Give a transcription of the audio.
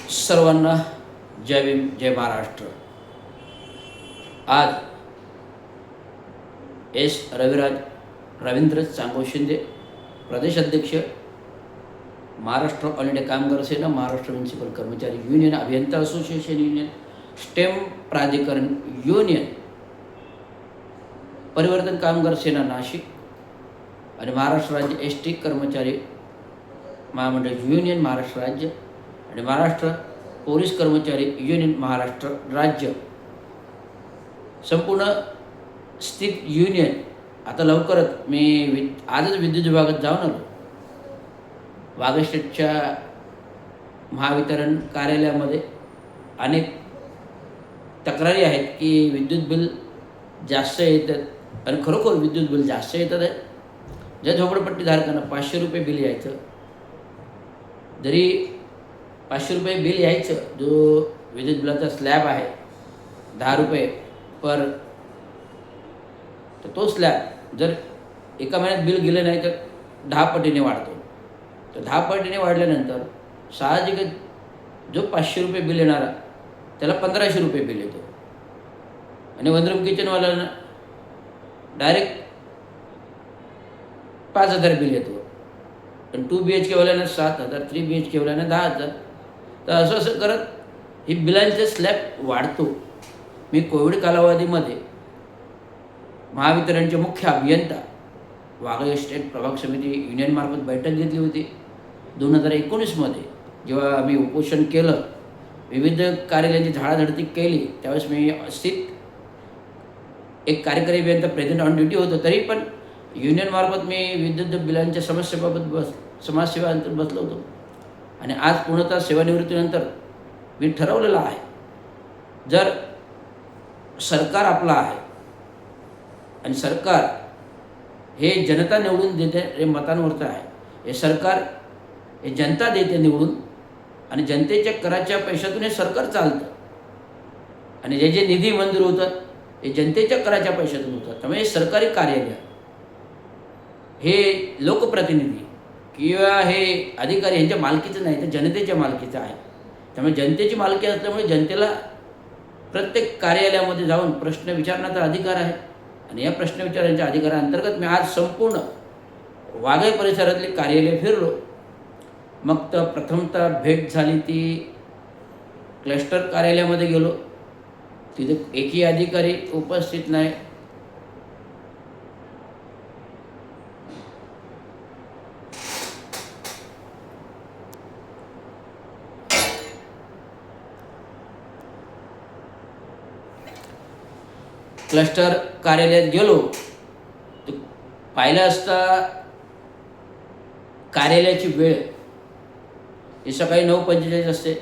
सर्वांना जय भीम, जय महाराष्ट्र। आज एस रविराज रवींद्र चांगो शिंदे, प्रदेश अध्यक्ष, महाराष्ट्र ऑल इंडिया कामगार सेना, महाराष्ट्र म्युनिसिपल कर्मचारी युनियन, अभियंता असोसिएशन युनियन, स्टेम प्राधिकरण युनियन, परिवर्तन कामगार सेना नाशिक आणि महाराष्ट्र राज्य एस टी कर्मचारी महामंडळ युनियन महाराष्ट्र राज्य आणि महाराष्ट्र पोलीस कर्मचारी युनियन महाराष्ट्र राज्य, संपूर्ण स्थित युनियन आता लवकरच मी आजच विद्युत विभागात जाऊन आलो। वागस्टेटच्या महावितरण कार्यालयामध्ये अनेक तक्रारी आहेत की विद्युत बिल जास्त येतात आणि खरोखर विद्युत बिल जास्त येतात आहे। ज्या झोपडपट्टीधारकांना 500 रुपये बिल यायचं, जरी 500 रुपये बिल यायचं, जो विद्युत बिलाचा स्लॅब आहे 10 रुपये पर, तर तो स्लॅब जर एका महिन्यात बिल गेलं नाही तर 10 पटीने वाढतो। तर 10 पटीने वाढल्यानंतर साहजिकच जो 500 रुपये बिल येणारा त्याला 1500 रुपये बिल येतो आणि वनरूम किचनवाल्यांना डायरेक्ट 5000 बिल येतो आणि 2 BHK वाल्यांना 7000, 3 BHK वाल्यांना 10,000। तर असं करत ही बिलांचे स्लॅब वाढतो। मी कोविड कालावधीमध्ये महावितरणचे मुख्य अभियंता वागस्टेट प्रभाग समिती युनियनमार्फत बैठक घेतली होती 2019मध्ये। जेव्हा आम्ही उपोषण केलं, विविध कार्यालयांची झाडाझडती केली, त्यावेळेस मी स्थित एक कार्यकारी अभियंता प्रेझेंट ऑन ड्युटी होतो। तरी पण युनियनमार्फत मी विद्युत बिलांच्या समस्येबाबत समाजसेवा अंतर्गत बसलो होतो आणि आज पूर्णतः सेवानिवृत्तीनंतर मी ठरवलेलं आहे, जर सरकार आपलं आहे आणि सरकार हे जनता निवडून देते, हे मतांवरचं आहे, हे सरकार हे जनता देते निवडून आणि जनतेच्या कराच्या पैशातून हे सरकार चालतं आणि जे निधी मंजूर होतात हे जनतेच्या कराच्या पैशातून होतात। त्यामुळे सरकारी कार्यालय हे लोकप्रतिनिधी किंवा हे अधिकारी यांच्या मालकीचं नाही, तर जनतेच्या मालकीचं आहे। त्यामुळे जनतेची मालकी असल्यामुळे जनतेला प्रत्येक कार्यालयामध्ये जाऊन प्रश्न विचारण्याचा अधिकार आहे आणि या प्रश्न विचारण्याच्या अधिकाराअंतर्गत मी आज संपूर्ण वाघाई परिसरातली कार्यालय फिरलो। मग तर प्रथमतः भेट झाली ती क्लस्टर कार्यालयामध्ये गेलो, तिथे एकही अधिकारी उपस्थित नाही। क्लस्टर कार्यालयात गेलो तर पाहिलं असता कार्यालयाची वेळ ही सकाळी 9:45 असते